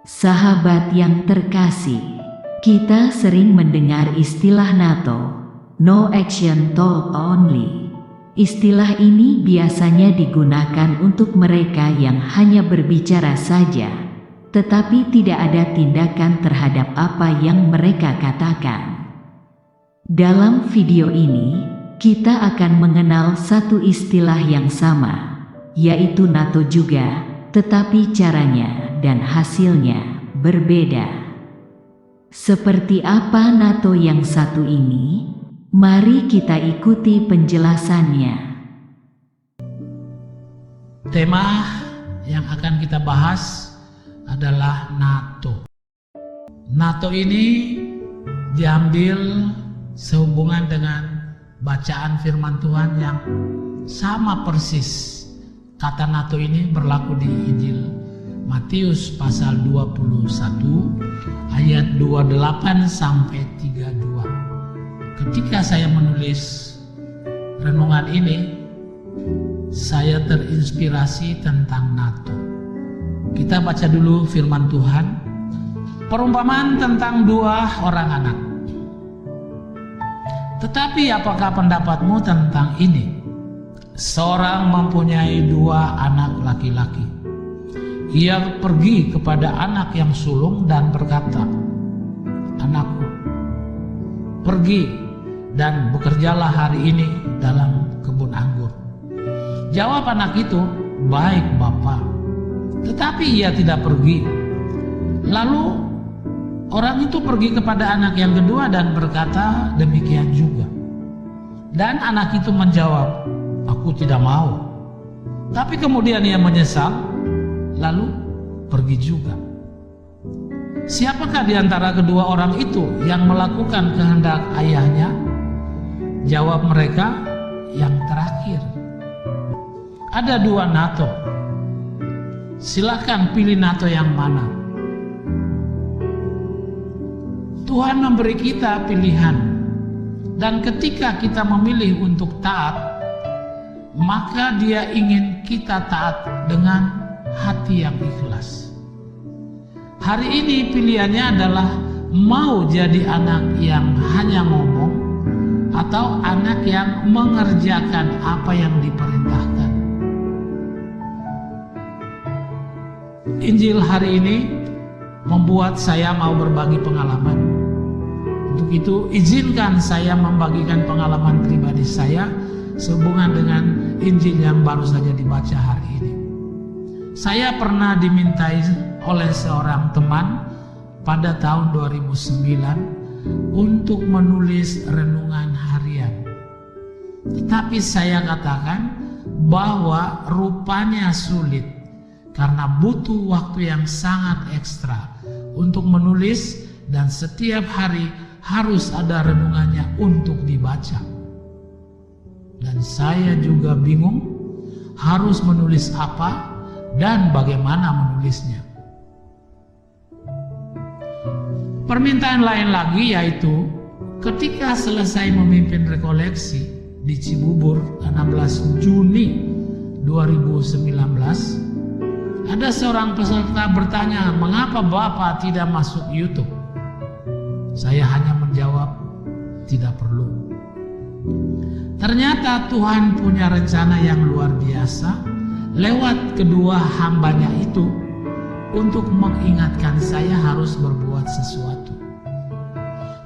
Sahabat yang terkasih, kita sering mendengar istilah NATO, no action talk only. Istilah ini biasanya digunakan untuk mereka yang hanya berbicara saja, tetapi tidak ada tindakan terhadap apa yang mereka katakan. Dalam video ini, kita akan mengenal satu istilah yang sama, yaitu NATO juga, tetapi caranya dan hasilnya berbeda. Seperti apa NATO yang satu ini? Mari kita ikuti penjelasannya. Tema yang akan kita bahas adalah NATO. NATO ini diambil sehubungan dengan bacaan firman Tuhan yang sama persis. Kata NATO ini berlaku di Injil Matius pasal 21 ayat 28 sampai 32. Ketika saya menulis renungan ini, saya terinspirasi tentang NATO. Kita baca dulu firman Tuhan. Perumpamaan tentang dua orang anak. Tetapi apakah pendapatmu tentang ini? Seorang mempunyai dua anak laki-laki. Ia pergi kepada anak yang sulung dan berkata, "Anakku, pergi dan bekerjalah hari ini dalam kebun anggur." Jawab anak itu, "Baik, Bapa." Tetapi ia tidak pergi. Lalu orang itu pergi kepada anak yang kedua dan berkata demikian juga. Dan anak itu menjawab, "Aku tidak mau." Tapi kemudian ia menyesal, lalu pergi juga. Siapakah di antara kedua orang itu yang melakukan kehendak ayahnya? Jawab mereka, yang terakhir. Ada dua NATO. Silakan pilih NATO yang mana. Tuhan memberi kita pilihan, dan ketika kita memilih untuk taat, maka Dia ingin kita taat dengan hati yang ikhlas. Hari ini pilihannya adalah mau jadi anak yang hanya ngomong atau anak yang mengerjakan apa yang diperintahkan. Injil hari ini membuat saya mau berbagi pengalaman. Untuk itu izinkan saya membagikan pengalaman pribadi saya sehubungan dengan Injil yang baru saja dibaca hari ini. Saya pernah dimintai oleh seorang teman pada tahun 2009 untuk menulis renungan harian. Tetapi saya katakan bahwa rupanya sulit karena butuh waktu yang sangat ekstra untuk menulis dan setiap hari harus ada renungannya untuk dibaca. Dan saya juga bingung harus menulis apa dan bagaimana menulisnya. Permintaan lain lagi yaitu ketika selesai memimpin rekoleksi di Cibubur 16 Juni 2019, ada seorang peserta bertanya, "Mengapa Bapak tidak masuk YouTube?" Saya hanya menjawab, "Tidak perlu." Ternyata Tuhan punya rencana yang luar biasa lewat kedua hambanya itu untuk mengingatkan saya harus berbuat sesuatu.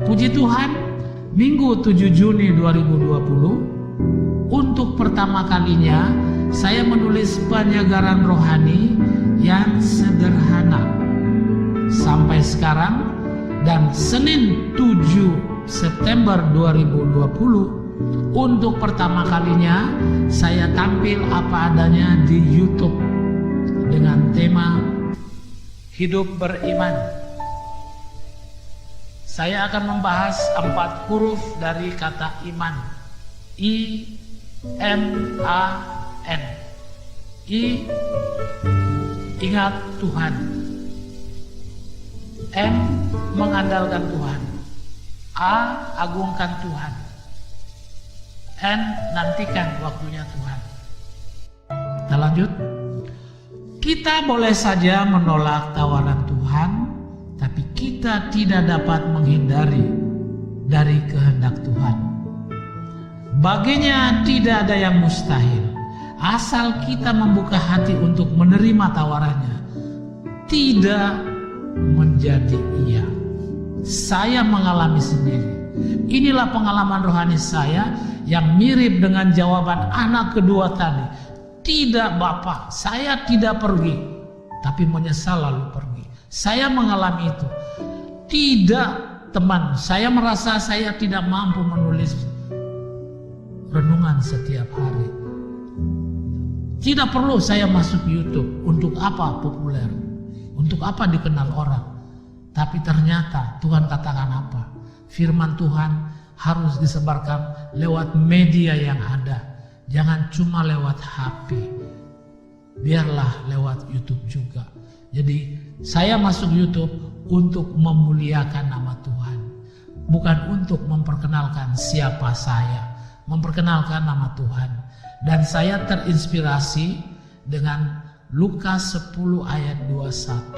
Puji Tuhan, Minggu 7 Juni 2020, untuk pertama kalinya saya menulis penyegaran rohani yang sederhana. Sampai sekarang dan Senin 7 September 2020, untuk pertama kalinya saya tampil apa adanya di YouTube dengan tema Hidup Beriman. Saya akan membahas 4 huruf dari kata iman. I-M-A-N. I, ingat Tuhan. M, mengandalkan Tuhan. A, agungkan Tuhan. N, nantikan waktunya Tuhan. Kita lanjut. Kita boleh saja menolak tawaran Tuhan, tapi kita tidak dapat menghindari dari kehendak Tuhan. Baginya tidak ada yang mustahil, asal kita membuka hati untuk menerima tawarannya. Tidak menjadi iya. Saya mengalami sendiri. Inilah pengalaman rohani saya yang mirip dengan jawaban anak kedua tadi. Tidak Bapak, saya tidak pergi, tapi menyesal lalu pergi. Saya mengalami itu. Tidak teman, saya merasa saya tidak mampu menulis renungan setiap hari. Tidak perlu saya masuk YouTube. Untuk apa populer? Untuk apa dikenal orang? Tapi ternyata Tuhan katakan apa? Firman Tuhan harus disebarkan lewat media yang ada. Jangan cuma lewat HP. Biarlah lewat YouTube juga. Jadi saya masuk YouTube untuk memuliakan nama Tuhan. Bukan untuk memperkenalkan siapa saya. Memperkenalkan nama Tuhan. Dan saya terinspirasi dengan Lukas 10 ayat 21.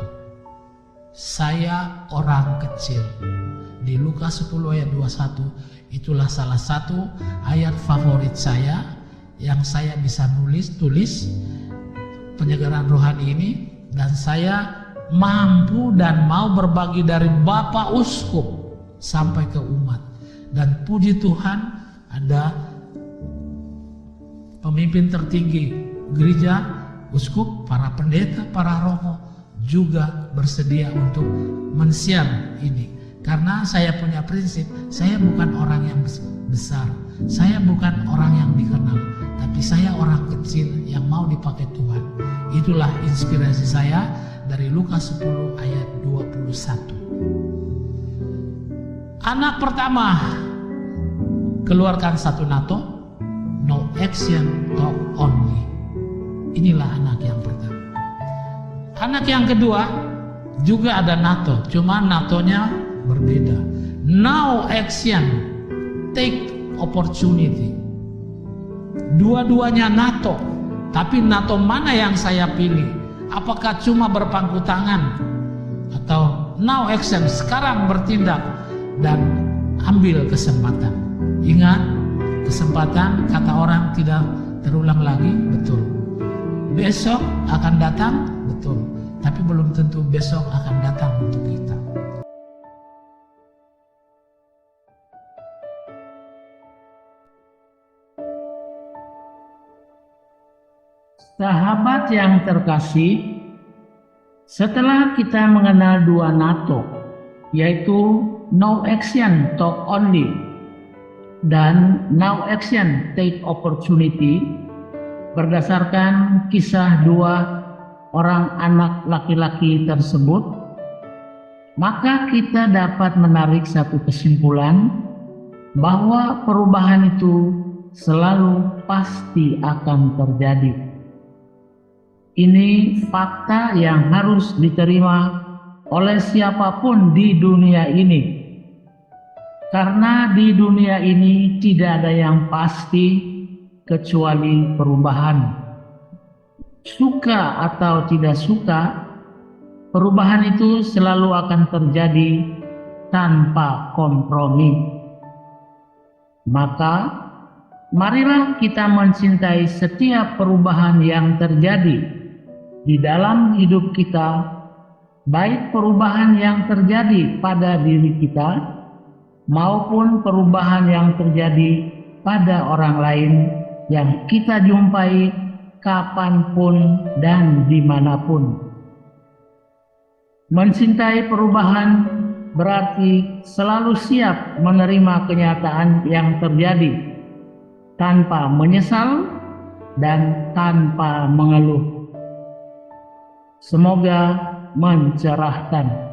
Saya orang kecil. Di Lukas 10 ayat 21, itulah salah satu ayat favorit saya yang saya bisa tulis penyegaran rohani ini, dan saya mampu dan mau berbagi dari Bapak Uskup sampai ke umat. Dan puji Tuhan, ada pemimpin tertinggi gereja, uskup, para pendeta, para romo juga bersedia untuk men-share ini. Karena saya punya prinsip, saya bukan orang yang besar, saya bukan orang yang dikenal, tapi saya orang kecil yang mau dipakai Tuhan. Itulah inspirasi saya dari Lukas 10 ayat 21. Anak pertama, keluarkan satu NATO, no action, talk only. Inilah anak yang pertama. Anak yang kedua juga ada NATO, cuma NATO-nya berbeda. No action, take opportunity. Dua-duanya NATO, tapi NATO mana yang saya pilih? Apakah cuma berpangku tangan atau no action, sekarang bertindak dan ambil kesempatan? Ingat, kesempatan kata orang tidak terulang lagi, betul. Besok akan datang, betul. Tapi belum tentu besok akan datang untuk kita. Sahabat yang terkasih, setelah kita mengenal dua NATO, yaitu no action, talk only, dan no action, take opportunity, berdasarkan kisah dua orang anak laki-laki tersebut, maka kita dapat menarik satu kesimpulan bahwa perubahan itu selalu pasti akan terjadi. Ini fakta yang harus diterima oleh siapapun di dunia ini. Karena di dunia ini tidak ada yang pasti kecuali perubahan. Suka atau tidak suka, perubahan itu selalu akan terjadi tanpa kompromi. Maka, marilah kita mencintai setiap perubahan yang terjadi di dalam hidup kita, baik perubahan yang terjadi pada diri kita maupun perubahan yang terjadi pada orang lain yang kita jumpai kapanpun dan dimanapun. Mencintai perubahan berarti selalu siap menerima kenyataan yang terjadi tanpa menyesal dan tanpa mengeluh. Semoga mencerahkan.